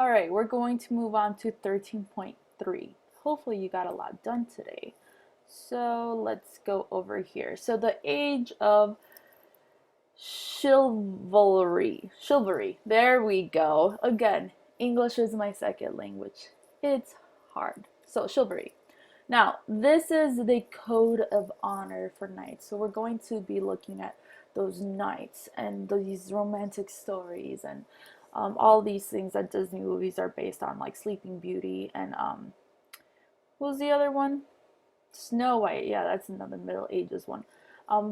All right, we're going to move on to 13.3. Hopefully you got a lot done today. So let's go over here. So the age of chivalry. There we go. Again, English is my second language. It's hard. So chivalry. Now, this is the code of honor for knights. So we're going to be looking at those knights and these romantic stories and all these things that Disney movies are based on, like Sleeping Beauty and what was the other one? Snow White. Yeah, that's another Middle Ages one.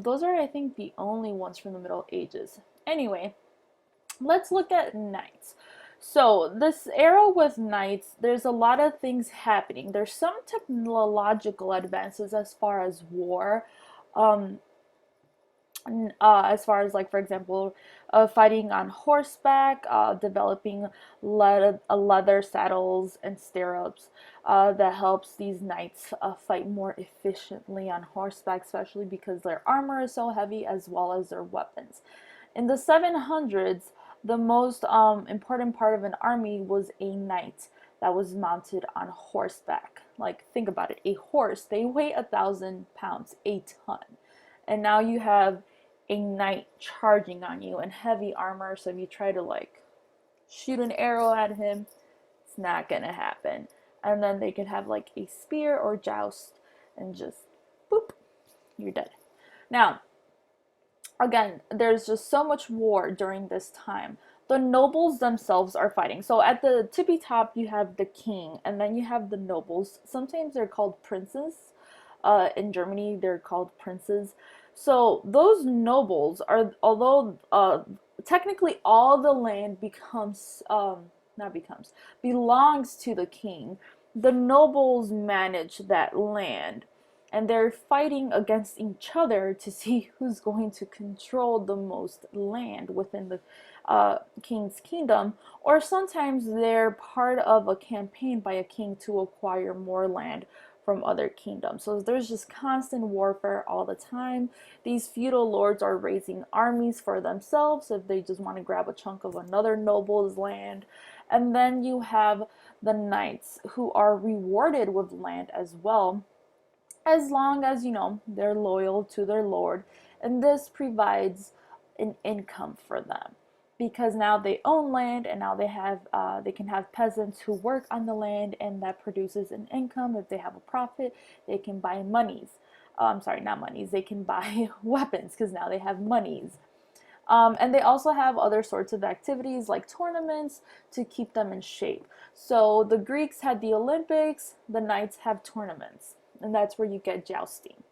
Those are, I think, the only ones from the Middle Ages. Anyway, let's look at knights. So this era with knights, there's a lot of things happening. There's some technological advances as far as war. Um, as far as, like, for example, fighting on horseback, developing leather saddles and stirrups that helps these knights fight more efficiently on horseback, especially because their armor is so heavy, as well as their weapons. In the 700s, the most important part of an army was a knight that was mounted on horseback. Like, think about it, a horse, they weigh 1,000 pounds, a ton. And now you have a knight charging on you in heavy armor, so if you try to, like, shoot an arrow at him, it's not gonna happen. And then they could have, like, a spear or joust and just boop, you're dead. Now, again, there's just so much war during this time. The nobles themselves are fighting. So at the tippy top, you have the king, and then you have the nobles. Sometimes they're called princes. In Germany, they're called princes. So those nobles are, although technically all the land not becomes, belongs to the king, the nobles manage that land, and they're fighting against each other to see who's going to control the most land within the king's kingdom, or sometimes they're part of a campaign by a king to acquire more land from other kingdoms. So there's just constant warfare all the time. These feudal lords are raising armies for themselves if they just want to grab a chunk of another noble's land. And then you have the knights, who are rewarded with land as well, as long as, they're loyal to their lord. And this provides an income for them, because now they own land, and now they can have peasants who work on the land, and that produces an income. If they have a profit, they can buy monies. I'm sorry, not monies. They can buy weapons, because now they have monies. And they also have other sorts of activities like tournaments to keep them in shape. So the Greeks had the Olympics, the knights have tournaments, and that's where you get jousting.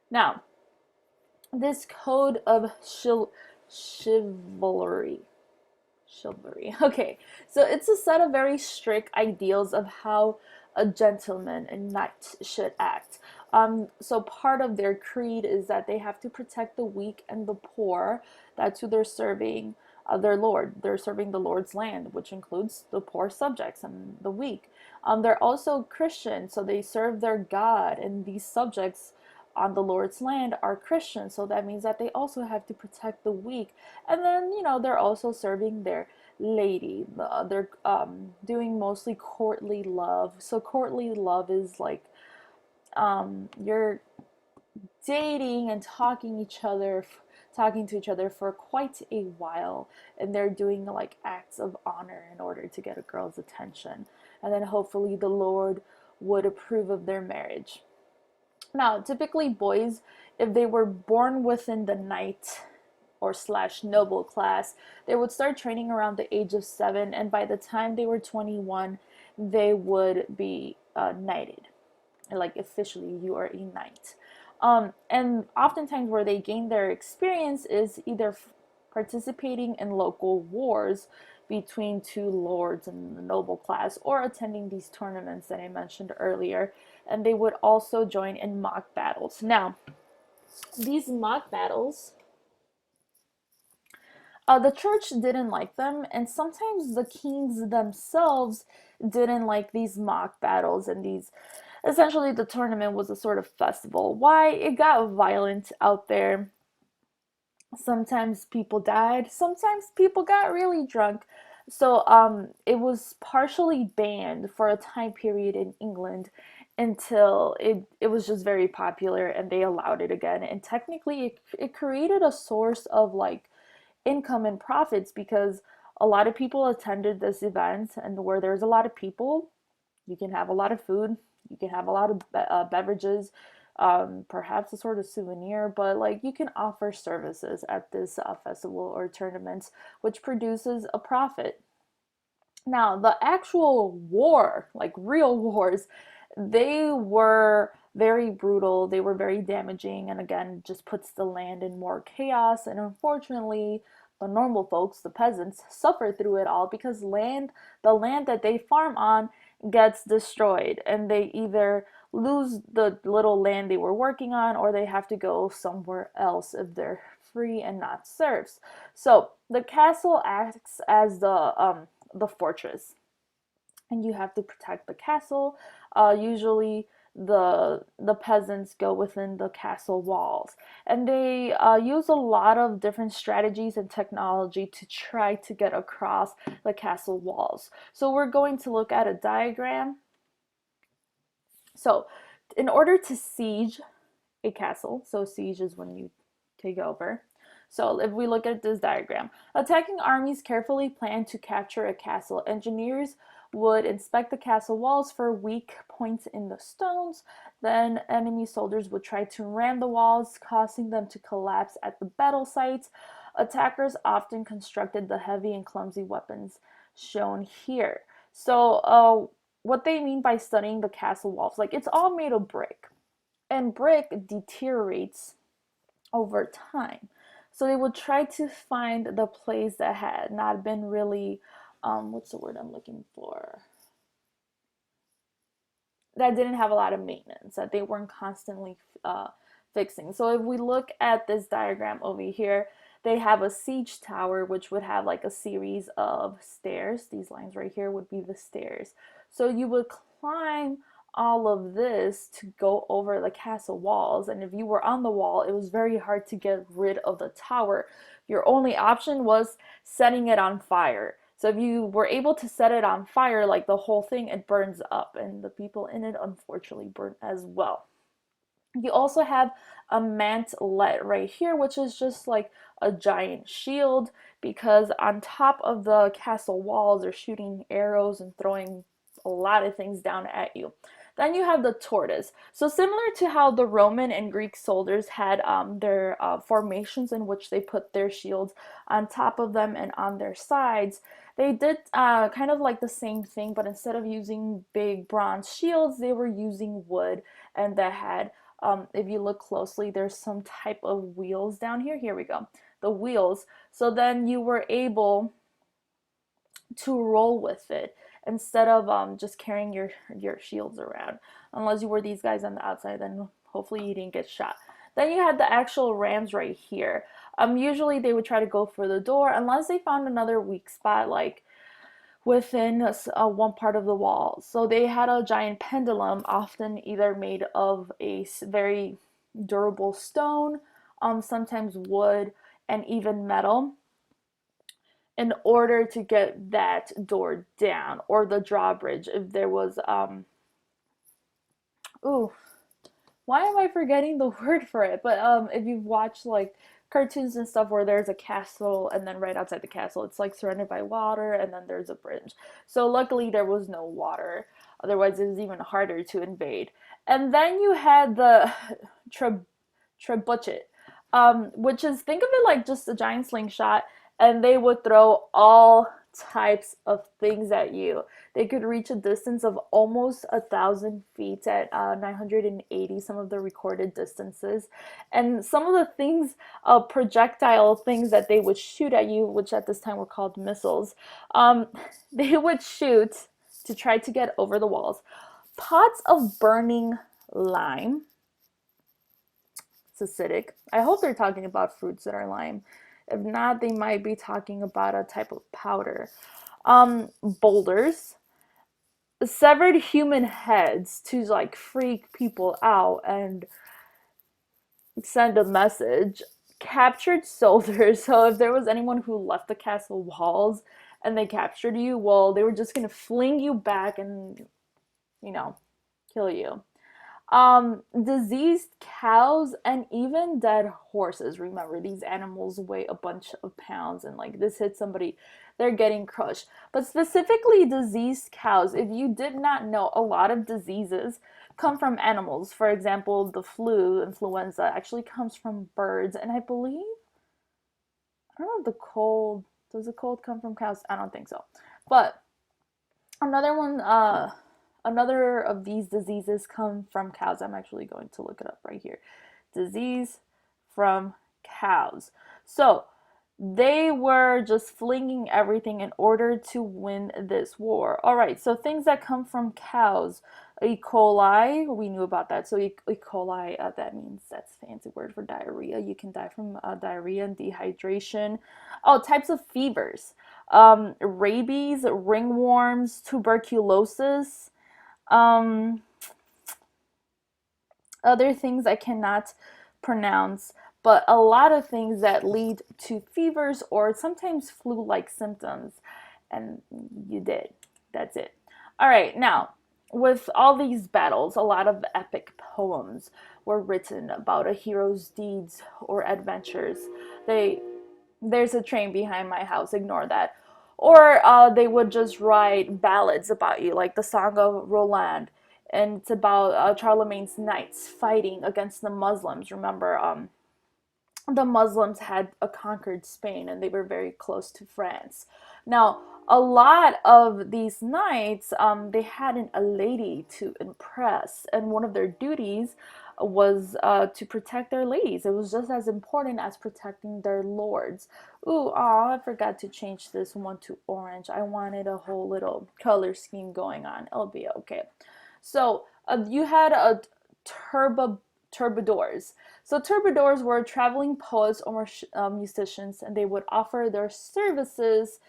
Now, this code of chivalry. Chivalry. Okay, so it's a set of very strict ideals of how a gentleman and knight should act. So part of their creed is that they have to protect the weak and the poor. That's who they're serving, their lord. They're serving the Lord's land, which includes the poor subjects and the weak. They're also Christian, so they serve their God, and these subjects on the Lord's land are Christians, so that means that they also have to protect the weak. And then, they're also serving their lady. They're doing mostly courtly love. So courtly love is like, you're dating and talking to each other for quite a while, and they're doing, like, acts of honor in order to get a girl's attention, and then hopefully the Lord would approve of their marriage. Now, typically boys, if they were born within the knight or slash noble class, they would start training around the age of 7, and by the time they were 21, they would be knighted. Like, officially, you are a knight. And oftentimes where they gain their experience is either participating in local wars between two lords in the noble class, or attending these tournaments that I mentioned earlier. And they would also join in mock battles. Now, these mock battles, the church didn't like them, and sometimes the kings themselves didn't like these mock battles, and these, essentially, the tournament was a sort of festival. Why? It got violent out there. Sometimes people died, sometimes people got really drunk. So it was partially banned for a time period in England until it was just very popular and they allowed it again. And technically, it created a source of like income and profits because a lot of people attended this event, and where there's a lot of people, you can have a lot of food, you can have a lot of beverages, perhaps a sort of souvenir, but like you can offer services at this festival or tournaments, which produces a profit. Now, the actual war, like real wars, they were very brutal, they were very damaging, and again, just puts the land in more chaos. And unfortunately, the normal folks, the peasants, suffer through it all because the land that they farm on gets destroyed, and they either lose the little land they were working on or they have to go somewhere else if they're free and not serfs. So the castle acts as the fortress, and you have to protect the castle. Usually, the peasants go within the castle walls, and they use a lot of different strategies and technology to try to get across the castle walls. So we're going to look at a diagram. So, in order to siege a castle, so siege is when you take over. So if we look at this diagram, attacking armies carefully planned to capture a castle. Engineers would inspect the castle walls for weak points in the stones. Then enemy soldiers would try to ram the walls, causing them to collapse at the battle sites. Attackers often constructed the heavy and clumsy weapons shown here. So what they mean by studying the castle walls, like it's all made of brick, and brick deteriorates over time. So they would try to find the place that had not been really, what's the word I'm looking for? That didn't have a lot of maintenance, that they weren't constantly fixing. So if we look at this diagram over here, they have a siege tower, which would have like a series of stairs. These lines right here would be the stairs. So you would climb all of this to go over the castle walls. And if you were on the wall, it was very hard to get rid of the tower. Your only option was setting it on fire. So if you were able to set it on fire, like the whole thing, it burns up, and the people in it unfortunately burn as well. You also have a mantlet right here, which is just like a giant shield, because on top of the castle walls they're shooting arrows and throwing a lot of things down at you. Then you have the tortoise. So similar to how the Roman and Greek soldiers had their formations in which they put their shields on top of them and on their sides, they did kind of like the same thing, but instead of using big bronze shields, they were using wood, and that had, if you look closely, there's some type of wheels down here. Here we go, the wheels. So then you were able to roll with it instead of just carrying your shields around. Unless you were these guys on the outside, then hopefully you didn't get shot. Then you had the actual rams right here. Usually they would try to go for the door unless they found another weak spot, like within one part of the wall. So they had a giant pendulum, often either made of a very durable stone, sometimes wood, and even metal, in order to get that door down, or the drawbridge if there was ooh, why am I forgetting the word for it? But if you've watched like cartoons and stuff where there's a castle, and then right outside the castle it's like surrounded by water, and then there's a bridge. So luckily there was no water, otherwise it was even harder to invade. And then you had the trebuchet, which is, think of it like just a giant slingshot, and they would throw all types of things at you. They could reach a distance of almost 1,000 feet at 980, some of the recorded distances. And some of the things, projectile things that they would shoot at you, which at this time were called missiles, um, they would shoot to try to get over the walls. Pots of burning lime. It's acidic. I hope they're talking about fruits that are lime. If not, they might be talking about a type of powder. Boulders, severed human heads to like freak people out and send a message. Captured soldiers. So if there was anyone who left the castle walls and they captured you, well, they were just gonna fling you back and, you know, kill you. Diseased cows and even dead horses. Remember, these animals weigh a bunch of pounds, and like this hits somebody, they're getting crushed. But specifically, diseased cows, if you did not know, a lot of diseases come from animals. For example, the flu, influenza, actually comes from birds, and I believe, I don't know if the cold, does the cold come from cows? I don't think so. But another one, another of these diseases come from cows. I'm actually going to look it up right here. Disease from cows. So they were just flinging everything in order to win this war. All right, so things that come from cows. E. coli, we knew about that. So E. coli, that means, that's a fancy word for diarrhea. You can die from diarrhea and dehydration. Oh, types of fevers. Rabies, ringworms, tuberculosis. Um, Other things I cannot pronounce, but a lot of things that lead to fevers or sometimes flu-like symptoms. And you did. That's it. All right, now, with all these battles, a lot of epic poems were written about a hero's deeds or adventures. They There's a train behind my house, ignore that. Or they would just write ballads about you, like the Song of Roland, and it's about Charlemagne's knights fighting against the Muslims. Remember, the Muslims had conquered Spain and they were very close to France. Now, a lot of these knights, they had a lady to impress, and one of their duties was to protect their ladies. It was just as important as protecting their lords. Ooh, I forgot to change this one to orange. I wanted a whole little color scheme going on. It'll be okay. So you had a troubadours. So troubadours were traveling poets or musicians, and they would offer their services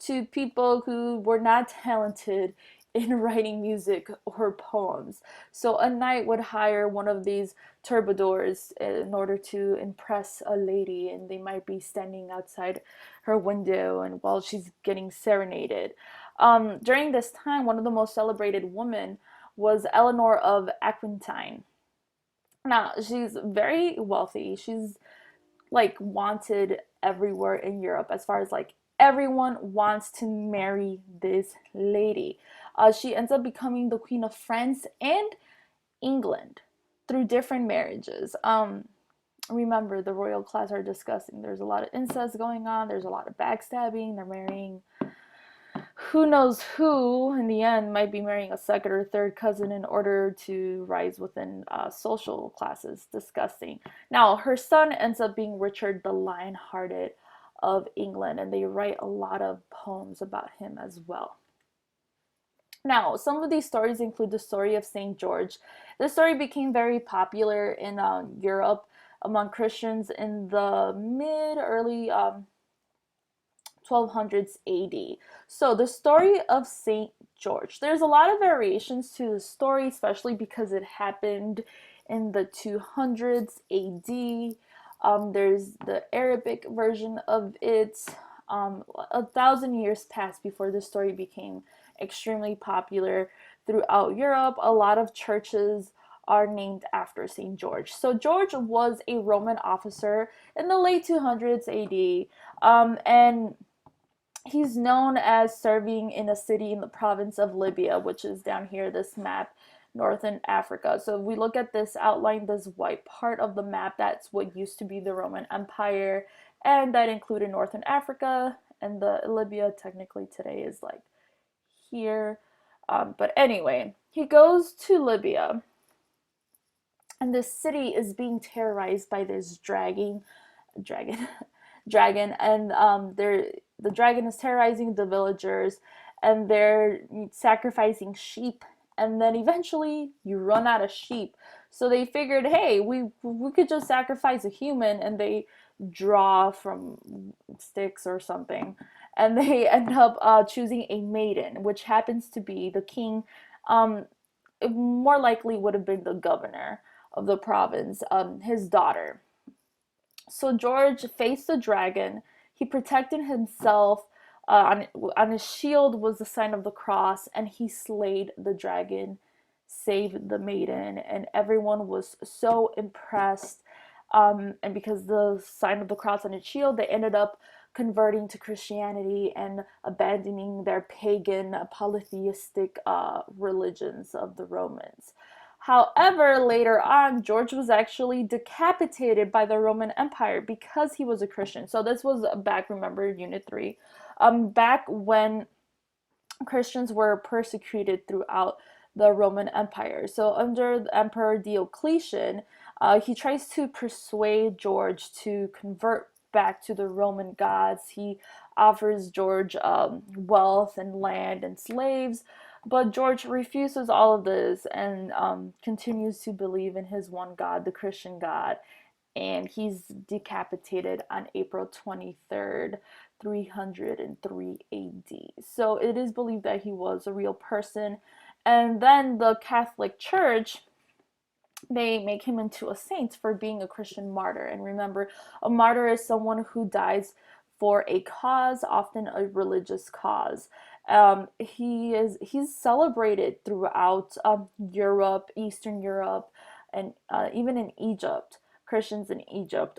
to people who were not talented in writing music or poems. So a knight would hire one of these troubadours in order to impress a lady, and they might be standing outside her window and while she's getting serenaded. During this time, one of the most celebrated women was Eleanor of Aquitaine. Now, she's very wealthy. She's like wanted everywhere in Europe, as far as like everyone wants to marry this lady. She ends up becoming the Queen of France and England through different marriages. Remember, the royal class are discussing. There's a lot of incest going on. There's a lot of backstabbing. They're marrying who knows who. In the end, might be marrying a second or third cousin in order to rise within social classes. Disgusting. Now, her son ends up being Richard the Lion-Hearted of England, and they write a lot of poems about him as well. Now, some of these stories include the story of St. George. This story became very popular in Europe among Christians in the early 1200s AD. So the story of St. George. There's a lot of variations to the story, especially because it happened in the 200s AD. There's the Arabic version of it. 1,000 years passed before the story became extremely popular throughout Europe. A lot of churches are named after St. George. So George was a Roman officer in the late 200s AD, and he's known as serving in a city in the province of Libya, which is down here, this map, northern Africa. So if we look at this outline, this white part of the map, that's what used to be the Roman Empire, and that included northern Africa, and the Libya technically today is like here. But anyway, he goes to Libya, and the city is being terrorized by this dragon dragon, and the dragon is terrorizing the villagers, and they're sacrificing sheep, and then eventually you run out of sheep. So they figured, hey, we could just sacrifice a human, and they draw from sticks or something, and they end up choosing a maiden, which happens to be the king. It more likely would have been the governor of the province, his daughter. So George faced the dragon. He protected himself on his shield was the sign of the cross, and he slayed the dragon, saved the maiden, and everyone was so impressed. And because the sign of the cross on his shield, they ended up converting to Christianity and abandoning their pagan polytheistic religions of the Romans. However, later on, George was actually decapitated by the Roman Empire because he was a Christian. So this was back, remember, Unit 3, back when Christians were persecuted throughout the Roman Empire. So under the Emperor Diocletian, he tries to persuade George to convert back to the Roman gods. He offers George wealth and land and slaves, but George refuses all of this and continues to believe in his one God, the Christian God. And he's decapitated on April 23rd, 303 AD. So it is believed that he was a real person. And then the Catholic Church, they make him into a saint for being a Christian martyr. And remember, a martyr is someone who dies for a cause, often a religious cause. He's celebrated throughout Europe, Eastern Europe, and even in Egypt, Christians in Egypt,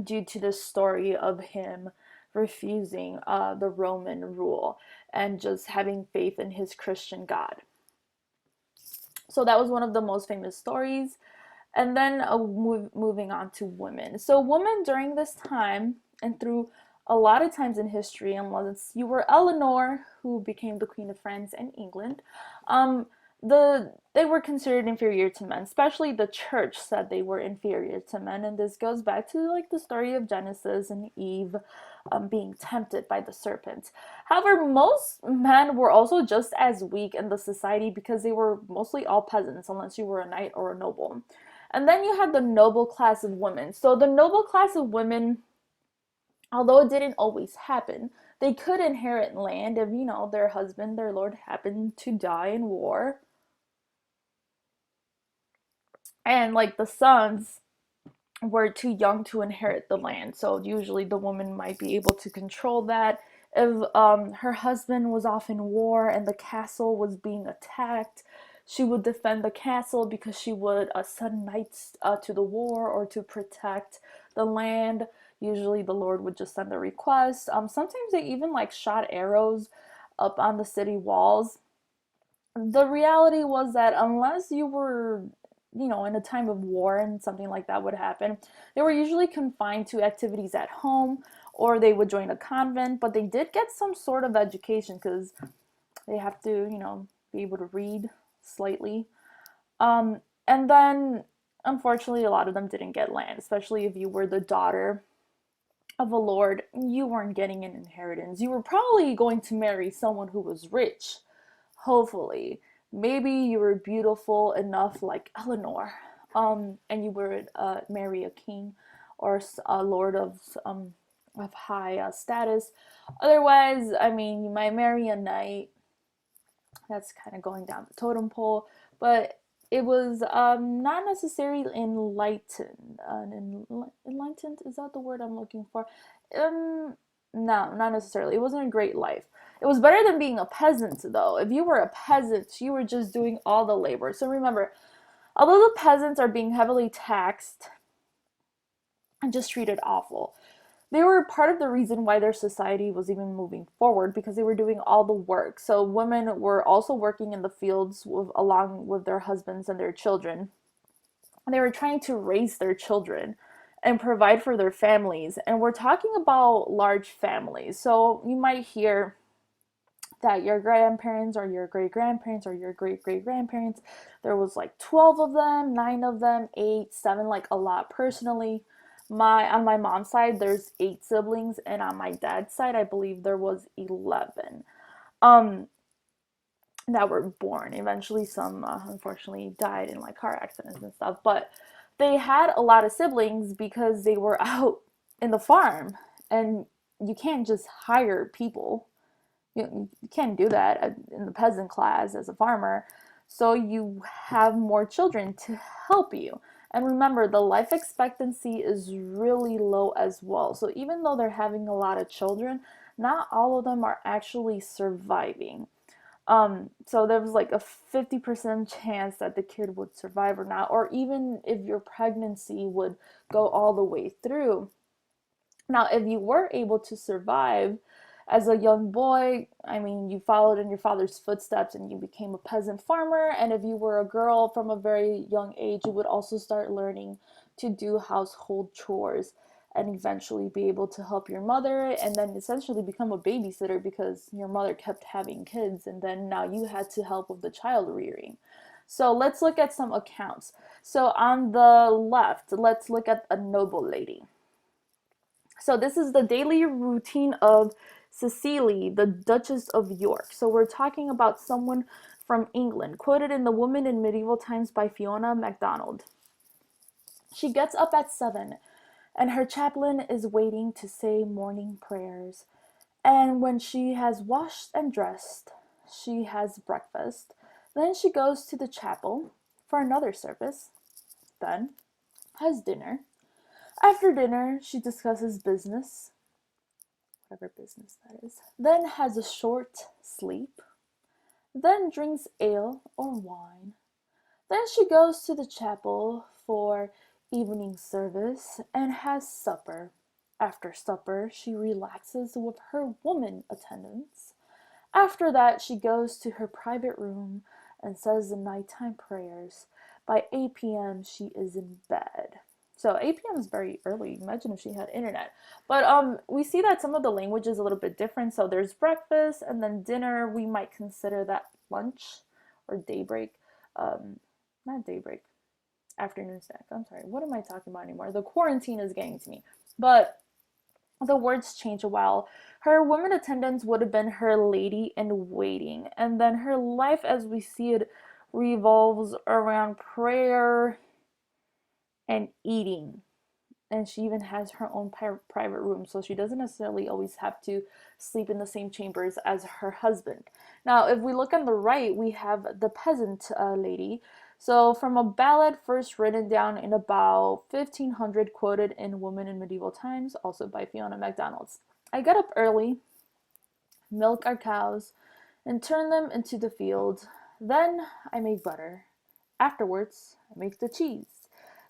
due to the story of him refusing the Roman rule and just having faith in his Christian God. So that was one of the most famous stories. And then moving on to women. So women during this time and through a lot of times in history, unless you were Eleanor, who became the Queen of France and England, they were considered inferior to men. Especially the church said they were inferior to men, and this goes back to like the story of Genesis and Eve being tempted by the serpent. However, most men were also just as weak in the society because they were mostly all peasants, unless you were a knight or a noble. And then you had the noble class of women. So the noble class of women, although it didn't always happen, they could inherit land if, their husband, their lord, happened to die in war. And like the sons were too young to inherit the land. So usually the woman might be able to control that. If her husband was off in war and the castle was being attacked, she would defend the castle because she would send knights to the war or to protect the land. Usually the Lord would just send a request. Sometimes they even like shot arrows up on the city walls. The reality was that unless you were, in a time of war and something like that would happen, they were usually confined to activities at home, or they would join a convent, but they did get some sort of education because they have to, be able to read slightly. And then, unfortunately, a lot of them didn't get land, especially if you were the daughter of a lord. You weren't getting an inheritance. You were probably going to marry someone who was rich, hopefully. Maybe you were beautiful enough like Eleanor, and you would marry a king or a lord of high status. Otherwise, I mean, you might marry a knight. That's kind of going down the totem pole, but it was not necessarily enlightened. Enlightened, is that the word I'm looking for? No, not necessarily. It wasn't a great life. It was better than being a peasant, though. If you were a peasant, you were just doing all the labor. So remember, although the peasants are being heavily taxed and just treated awful, they were part of the reason why their society was even moving forward because they were doing all the work. So women were also working in the fields along with their husbands and their children. And they were trying to raise their children and provide for their families. And we're talking about large families. So you might hear that your grandparents or your great grandparents or your great great grandparents, there was like 12 of them, 9 of them, 8, 7, like a lot. Personally, on my mom's side there's 8 siblings, and on my dad's side I believe there was 11 um that were born. Eventually some unfortunately died in like car accidents and stuff, but they had a lot of siblings because they were out in the farm, and you can't just hire people. You can't do that in the peasant class as a farmer. So you have more children to help you. And remember, the life expectancy is really low as well. So even though they're having a lot of children, not all of them are actually surviving. So there was like a 50% chance that the kid would survive or not, or even if your pregnancy would go all the way through. Now, if you were able to survive as a young boy, I mean, you followed in your father's footsteps and you became a peasant farmer. And if you were a girl from a very young age, you would also start learning to do household chores and eventually be able to help your mother and then essentially become a babysitter because your mother kept having kids and then now you had to help with the child rearing. So let's look at some accounts. So on the left, let's look at a noble lady. So this is the daily routine of Cecily, the Duchess of York. So we're talking about someone from England, quoted in The Woman in Medieval Times by Fiona MacDonald. She gets up at 7, and her chaplain is waiting to say morning prayers. And when she has washed and dressed, she has breakfast. Then she goes to the chapel for another service, then has dinner. After dinner, she discusses business, whatever business that is, then has a short sleep, then drinks ale or wine. Then she goes to the chapel for evening service and has supper. After supper, she relaxes with her woman attendants. After that, she goes to her private room and says the nighttime prayers. By 8 p.m., she is in bed. So 8 p.m. is very early. Imagine if she had internet. But we see that some of the language is a little bit different. So there's breakfast and then dinner. We might consider that lunch or daybreak. Not daybreak, afternoon snack. I'm sorry. What am I talking about anymore? The quarantine is getting to me. But the words change a while. Her woman attendants would have been her lady in waiting, and then her life as we see it revolves around prayer and eating. And she even has her own private room, so she doesn't necessarily always have to sleep in the same chambers as her husband. Now, if we look on the right, we have the peasant lady. So, from a ballad first written down in about 1500, quoted in Woman in Medieval Times, also by Fiona MacDonald. I get up early, milk our cows, and turn them into the field. Then I make butter. Afterwards, I make the cheese.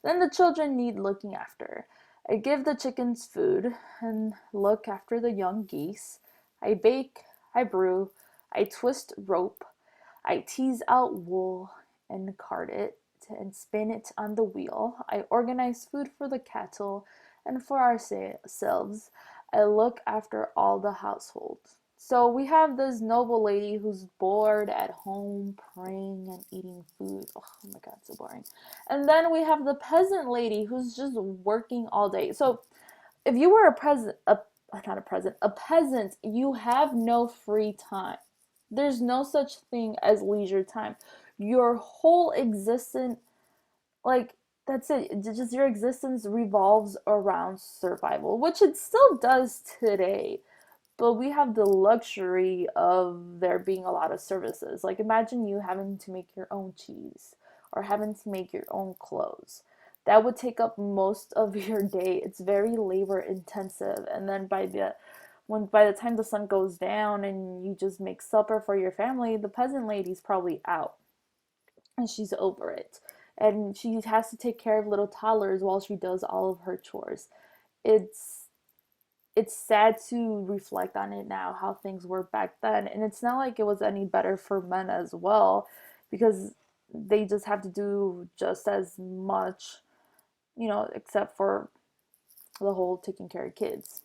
Then the children need looking after. I give the chickens food and look after the young geese. I bake, I brew, I twist rope, I tease out wool and card it and spin it on the wheel. I organize food for the cattle and for ourselves. I look after all the household. So we have this noble lady who's bored at home, praying and eating food. Oh my god, so boring. And then we have the peasant lady who's just working all day. So if you were a present, a not a present, a peasant, you have no free time. There's no such thing as leisure time. Your whole existence, like, that's it. Just your existence revolves around survival, which it still does today. But we have the luxury of there being a lot of services. Like, imagine you having to make your own cheese or having to make your own clothes. That would take up most of your day. It's very labor intensive. And then by the time the sun goes down and you just make supper for your family, the peasant lady's probably out and she's over it. And she has to take care of little toddlers while she does all of her chores. It's it's sad to reflect on it now how things were back then, and it's not like it was any better for men as well, because they just have to do just as much, except for the whole taking care of kids.